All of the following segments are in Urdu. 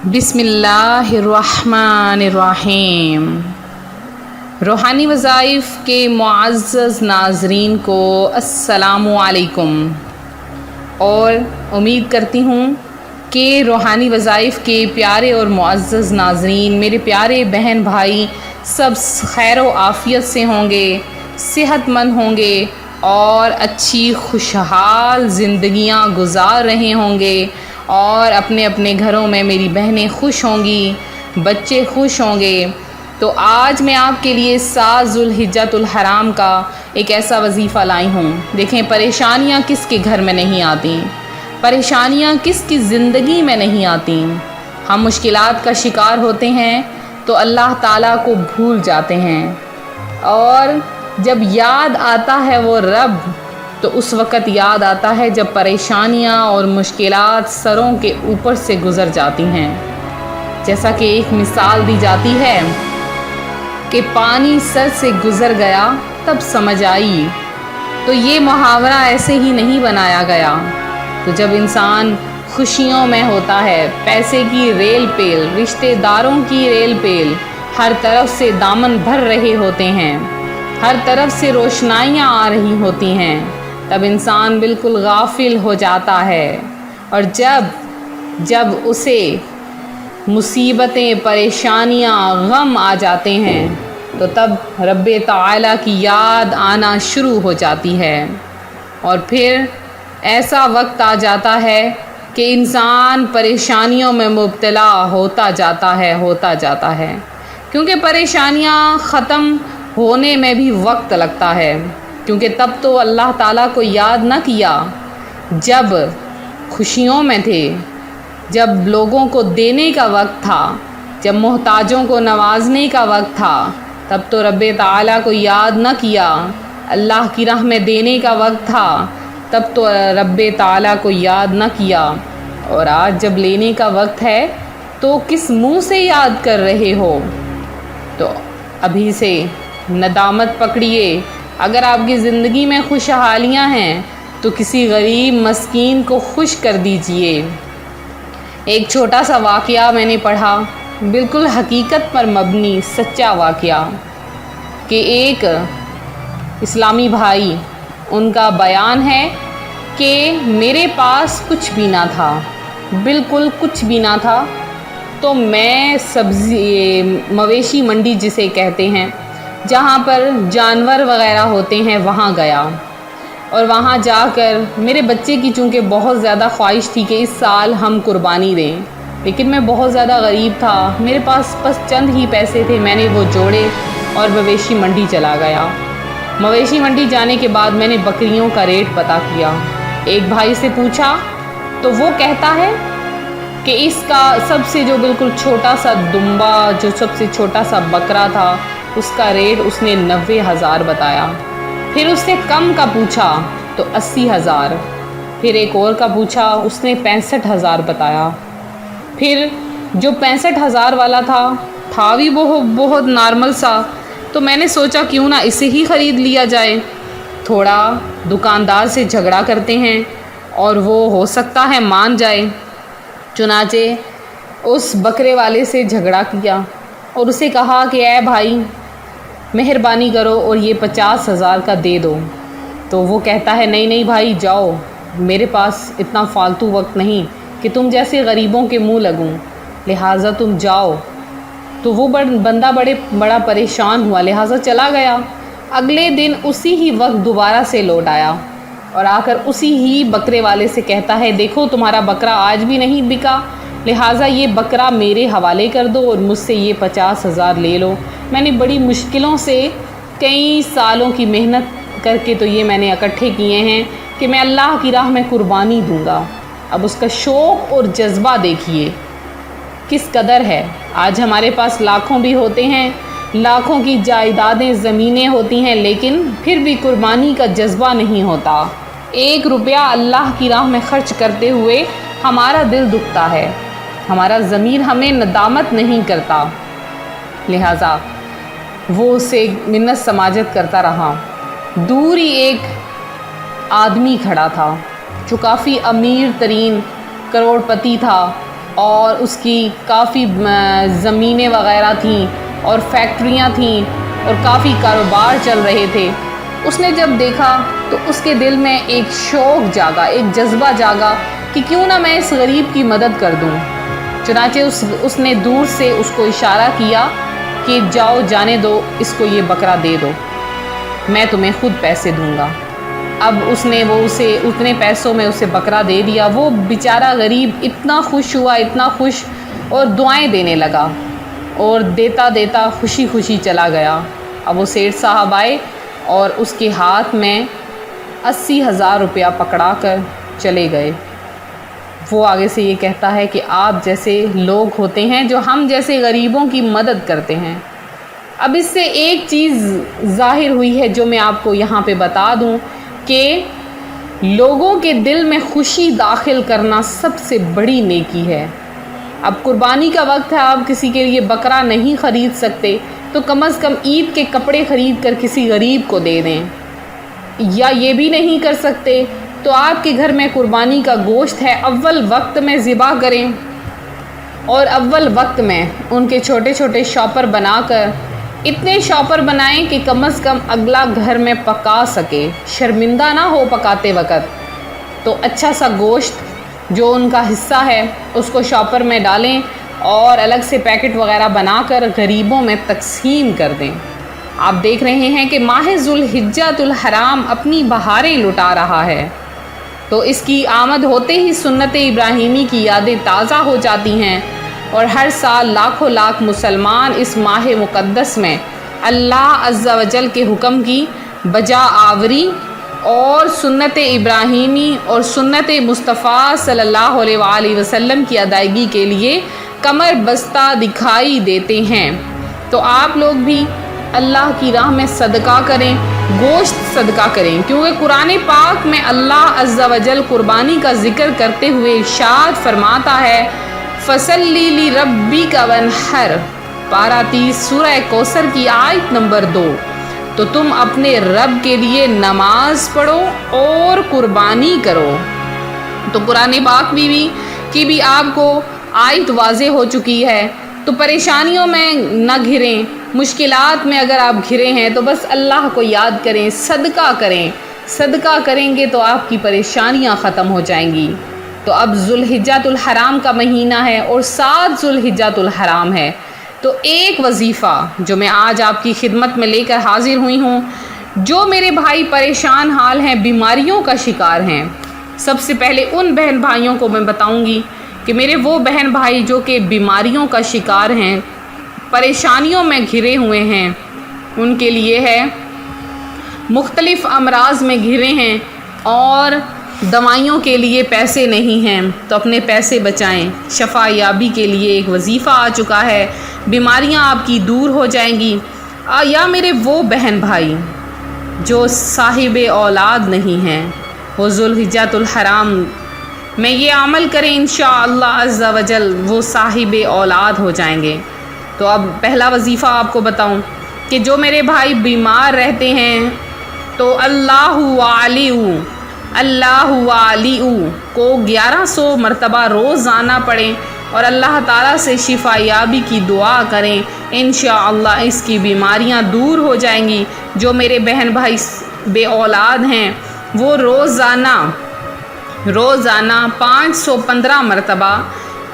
بسم اللہ الرحمن الرحیم۔ روحانی وظائف کے معزز ناظرین کو السلام علیکم، اور امید کرتی ہوں کہ روحانی وظائف کے پیارے اور معزز ناظرین، میرے پیارے بہن بھائی سب خیر و عافیت سے ہوں گے، صحت مند ہوں گے اور اچھی خوشحال زندگیاں گزار رہے ہوں گے، اور اپنے اپنے گھروں میں میری بہنیں خوش ہوں گی، بچے خوش ہوں گے۔ تو آج میں آپ کے لیے 7 ذوالحجۃ الحرام کا ایک ایسا وظیفہ لائی ہوں۔ دیکھیں، پریشانیاں کس کے گھر میں نہیں آتی، پریشانیاں کس کی زندگی میں نہیں آتی۔ ہم مشکلات کا شکار ہوتے ہیں تو اللہ تعالیٰ کو بھول جاتے ہیں، اور جب یاد آتا ہے وہ رب تو اس وقت یاد آتا ہے جب پریشانیاں اور مشکلات سروں کے اوپر سے گزر جاتی ہیں۔ جیسا کہ ایک مثال دی جاتی ہے کہ پانی سر سے گزر گیا تب سمجھ آئی، تو یہ محاورہ ایسے ہی نہیں بنایا گیا۔ تو جب انسان خوشیوں میں ہوتا ہے، پیسے کی ریل پیل، رشتہ داروں کی ریل پیل، ہر طرف سے دامن بھر رہے ہوتے ہیں، ہر طرف سے روشنائیاں آ رہی ہوتی ہیں، تب انسان بالکل غافل ہو جاتا ہے، اور جب اسے مصیبتیں، پریشانیاں، غم آ جاتے ہیں تو تب رب تعالیٰ کی یاد آنا شروع ہو جاتی ہے، اور پھر ایسا وقت آ جاتا ہے کہ انسان پریشانیوں میں مبتلا ہوتا جاتا ہے، کیونکہ پریشانیاں ختم ہونے میں بھی وقت لگتا ہے، کیونکہ تب تو اللہ تعالیٰ کو یاد نہ کیا جب خوشیوں میں تھے، جب لوگوں کو دینے کا وقت تھا، جب محتاجوں کو نوازنے کا وقت تھا، تب تو رب تعالیٰ کو یاد نہ کیا۔ اللہ کی راہ میں دینے کا وقت تھا، تب تو رب تعالیٰ کو یاد نہ کیا، اور آج جب لینے کا وقت ہے تو کس منہ سے یاد کر رہے ہو؟ تو ابھی سے ندامت پکڑیے۔ اگر آپ کی زندگی میں خوشحالیاں ہیں تو کسی غریب مسکین کو خوش کر دیجئے۔ ایک چھوٹا سا واقعہ میں نے پڑھا، بالکل حقیقت پر مبنی سچا واقعہ، کہ ایک اسلامی بھائی، ان کا بیان ہے کہ میرے پاس کچھ بھی نہ تھا، بالکل کچھ بھی نہ تھا، تو میں مویشی منڈی جسے کہتے ہیں، جہاں پر جانور وغیرہ ہوتے ہیں، وہاں گیا، اور وہاں جا کر میرے بچے کی چونکہ بہت زیادہ خواہش تھی کہ اس سال ہم قربانی دیں، لیکن میں بہت زیادہ غریب تھا، میرے پاس بس چند ہی پیسے تھے، میں نے وہ جوڑے اور مویشی منڈی چلا گیا۔ مویشی منڈی جانے کے بعد میں نے بکریوں کا ریٹ پتہ کیا، ایک بھائی سے پوچھا تو وہ کہتا ہے کہ اس کا سب سے جو بالکل چھوٹا سا دمبا، جو سب سے چھوٹا سا بکرا تھا، اس کا ریٹ اس نے 90,000 بتایا۔ پھر اس سے کم کا پوچھا تو 80,000، پھر ایک اور کا پوچھا، اس نے 65,000 بتایا۔ پھر جو 65,000 والا تھا بھی بہت نارمل سا، تو میں نے سوچا کیوں نہ اسے ہی خرید لیا جائے۔ تھوڑا دکاندار سے جھگڑا کرتے ہیں اور وہ ہو سکتا ہے مان جائے، چنانچہ اس بکرے والے سے جھگڑا کیا اور اسے کہا کہ اے بھائی، مہربانی کرو اور یہ 50,000 کا دے دو۔ تو وہ کہتا ہے نہیں بھائی، جاؤ، میرے پاس اتنا فالتو وقت نہیں کہ تم جیسے غریبوں کے منہ لگوں، لہٰذا تم جاؤ۔ تو وہ بندہ بڑا پریشان ہوا، لہٰذا چلا گیا۔ اگلے دن اسی ہی وقت دوبارہ سے لوٹ آیا، اور آ کر اسی ہی بکرے والے سے کہتا ہے دیکھو تمہارا بکرا آج بھی نہیں بکا، لہٰذا یہ بکرا میرے حوالے کر دو اور مجھ سے یہ 50,000 لے لو۔ میں نے بڑی مشکلوں سے کئی سالوں کی محنت کر کے تو یہ میں نے اکٹھے کیے ہیں کہ میں اللہ کی راہ میں قربانی دوں گا۔ اب اس کا شوق اور جذبہ دیکھیے کس قدر ہے۔ آج ہمارے پاس لاکھوں بھی ہوتے ہیں، لاکھوں کی جائیدادیں، زمینیں ہوتی ہیں، لیکن پھر بھی قربانی کا جذبہ نہیں ہوتا۔ 1 روپیہ اللہ کی راہ میں خرچ کرتے ہوئے ہمارا دل دکھتا ہے، ہمارا ضمیر ہمیں ندامت نہیں کرتا، لہٰذا وہ اسے منت سماجت کرتا رہا۔ دور ہی ایک آدمی کھڑا تھا جو کافی امیر ترین کروڑ پتی تھا، اور اس کی کافی زمینیں وغیرہ تھیں اور فیکٹریاں تھیں اور کافی کاروبار چل رہے تھے۔ اس نے جب دیکھا تو اس کے دل میں ایک شوق جاگا، ایک جذبہ جاگا کہ کیوں نہ میں اس غریب کی مدد کر دوں۔ چنانچہ اس نے دور سے اس کو اشارہ کیا کہ جاؤ جانے دو، اس کو یہ بکرا دے دو، میں تمہیں خود پیسے دوں گا۔ اب اس نے اسے اتنے پیسوں میں اسے بکرا دے دیا۔ وہ بیچارہ غریب اتنا خوش ہوا، اتنا خوش، اور دعائیں دینے لگا اور دیتا دیتا خوشی خوشی چلا گیا۔ اب وہ سیٹھ صاحب آئے اور اس کے ہاتھ میں 80,000 روپیہ پکڑا کر چلے گئے۔ وہ آگے سے یہ کہتا ہے کہ آپ جیسے لوگ ہوتے ہیں جو ہم جیسے غریبوں کی مدد کرتے ہیں۔ اب اس سے ایک چیز ظاہر ہوئی ہے جو میں آپ کو یہاں پہ بتا دوں کہ لوگوں کے دل میں خوشی داخل کرنا سب سے بڑی نیکی ہے۔ اب قربانی کا وقت ہے، آپ کسی کے لیے بکرا نہیں خرید سکتے تو کم از کم عید کے کپڑے خرید کر کسی غریب کو دے دیں، یا یہ بھی نہیں کر سکتے تو آپ کے گھر میں قربانی کا گوشت ہے، اول وقت میں ذبح کریں اور اول وقت میں ان کے چھوٹے چھوٹے شاپر بنا کر اتنے شاپر بنائیں کہ کم از کم اگلا گھر میں پکا سکے، شرمندہ نہ ہو پکاتے وقت۔ تو اچھا سا گوشت جو ان کا حصہ ہے اس کو شاپر میں ڈالیں اور الگ سے پیکٹ وغیرہ بنا کر غریبوں میں تقسیم کر دیں۔ آپ دیکھ رہے ہیں کہ ماہ ذوالحجۃ الحرام اپنی بہاریں لٹا رہا ہے، تو اس کی آمد ہوتے ہی سنت ابراہیمی کی یادیں تازہ ہو جاتی ہیں، اور ہر سال لاکھوں لاکھ مسلمان اس ماہ مقدس میں اللہ عز و جل کے حکم کی بجا آوری اور سنت ابراہیمی اور سنت مصطفیٰ صلی اللہ علیہ وآلہ وسلم کی ادائیگی کے لیے کمر بستہ دکھائی دیتے ہیں۔ تو آپ لوگ بھی اللہ کی راہ میں صدقہ کریں، گوشت صدقہ کریں، کیونکہ قرآن پاک میں اللہ عز و جل قربانی کا ذکر کرتے ہوئے ارشاد فرماتا ہے فَصَلِّ لِرَبِّكَ وَانْحَرْ، پارہ 30 سورہ کوثر کی آیت نمبر 2۔ تو تم اپنے رب کے لیے نماز پڑھو اور قربانی کرو۔ تو قرآن پاک کی بھی آپ کو آیت واضح ہو چکی ہے، تو پریشانیوں میں نہ گھریں، مشکلات میں اگر آپ گھرے ہیں تو بس اللہ کو یاد کریں، صدقہ کریں، صدقہ کریں گے تو آپ کی پریشانیاں ختم ہو جائیں گی۔ تو اب ذوالحجۃ الحرام کا مہینہ ہے اور 7 ذوالحجۃ الحرام ہے، تو ایک وظیفہ جو میں آج آپ کی خدمت میں لے کر حاضر ہوئی ہوں، جو میرے بھائی پریشان حال ہیں، بیماریوں کا شکار ہیں، سب سے پہلے ان بہن بھائیوں کو میں بتاؤں گی کہ میرے وہ بہن بھائی جو کہ بیماریوں کا شکار ہیں، پریشانیوں میں گھرے ہوئے ہیں، ان کے لیے ہے مختلف امراض میں گھرے ہیں اور دوائیوں کے لیے پیسے نہیں ہیں، تو اپنے پیسے بچائیں۔ شفا یابی کے لیے ایک وظیفہ آ چکا ہے، بیماریاں آپ کی دور ہو جائیں گی۔ یا میرے وہ بہن بھائی جو صاحب اولاد نہیں ہیں، وہ ذوالحجۃ الحرام میں یہ عمل کریں، انشاءاللہ عز و جل وہ صاحب اولاد ہو جائیں گے۔ تو اب پہلا وظیفہ آپ کو بتاؤں کہ جو میرے بھائی بیمار رہتے ہیں تو اللہ والیو کو 1100 مرتبہ روزانہ پڑھیں اور اللہ تعالیٰ سے شفا یابی کی دعا کریں، انشاءاللہ اس کی بیماریاں دور ہو جائیں گی۔ جو میرے بہن بھائی بے اولاد ہیں وہ روزانہ 515 مرتبہ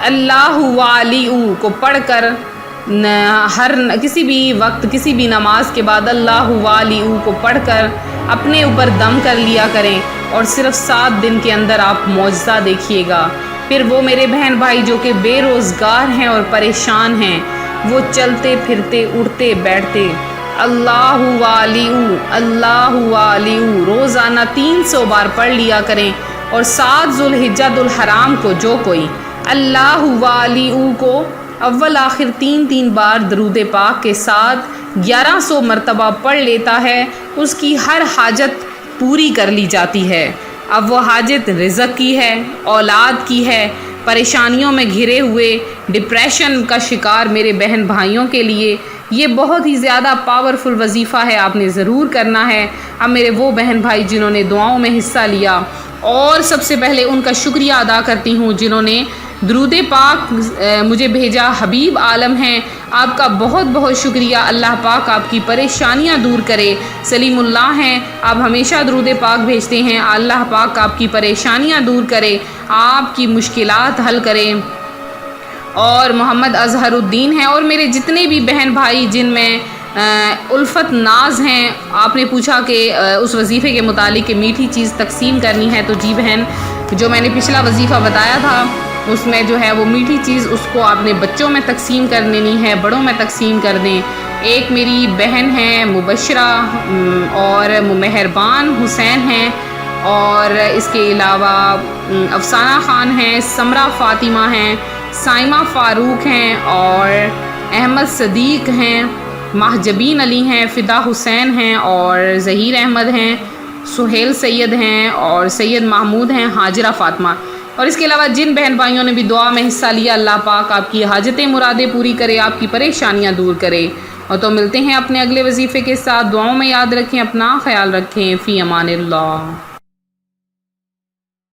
اللہ والیو کو پڑھ کر کسی بھی وقت کسی بھی نماز کے بعد اللہ والیو کو پڑھ کر اپنے اوپر دم کر لیا کریں، اور صرف 7 دن کے اندر آپ معجزہ دیکھیے گا۔ پھر وہ میرے بہن بھائی جو کہ بے روزگار ہیں اور پریشان ہیں، وہ چلتے پھرتے اٹھتے بیٹھتے اللہ والیو روزانہ 300 بار پڑھ لیا کریں، اور 7 ذوالحجۃ الحرام کو جو کوئی اللہ والیو کو اول آخر 3 بار درود پاک کے ساتھ 1100 مرتبہ پڑھ لیتا ہے، اس کی ہر حاجت پوری کر لی جاتی ہے۔ اب وہ حاجت رزق کی ہے، اولاد کی ہے، پریشانیوں میں گھرے ہوئے ڈپریشن کا شکار میرے بہن بھائیوں کے لیے یہ بہت ہی زیادہ پاورفل وظیفہ ہے، آپ نے ضرور کرنا ہے۔ اب میرے وہ بہن بھائی جنہوں نے دعاؤں میں حصہ لیا، اور سب سے پہلے ان کا شکریہ ادا کرتی ہوں جنہوں نے درود پاک مجھے بھیجا۔ حبیب عالم ہیں، آپ کا بہت بہت شکریہ، اللہ پاک آپ کی پریشانیاں دور کرے۔ سلیم اللہ ہیں، آپ ہمیشہ درود پاک بھیجتے ہیں، اللہ پاک آپ کی پریشانیاں دور کرے، آپ کی مشکلات حل کرے۔ اور محمد اظہر الدین ہیں، اور میرے جتنے بھی بہن بھائی جن میں الفت ناز ہیں، آپ نے پوچھا کہ اس وظیفے کے متعلق کہ میٹھی چیز تقسیم کرنی ہے، تو جی بہن، جو میں نے پچھلا وظیفہ بتایا تھا اس میں جو ہے وہ میٹھی چیز اس کو آپ نے بچوں میں تقسیم کر دینی ہے، بڑوں میں تقسیم کر دیں۔ ایک میری بہن ہے مبشرہ اور مہربان حسین ہیں، اور اس کے علاوہ افسانہ خان ہیں، سمرہ فاطمہ ہیں، سائمہ فاروق ہیں، اور احمد صدیق ہیں، مہجبین علی ہیں، فدا حسین ہیں، اور ظہیر احمد ہیں، سہیل سید ہیں، اور سید محمود ہیں، حاجرہ فاطمہ۔ اور اس کے علاوہ جن بہن بھائیوں نے بھی دعا میں حصہ لیا، اللہ پاک آپ کی حاجتیں مرادیں پوری کرے، آپ کی پریشانیاں دور کرے۔ اور تو ملتے ہیں اپنے اگلے وظیفے کے ساتھ، دعاؤں میں یاد رکھیں، اپنا خیال رکھیں، فی امان اللہ۔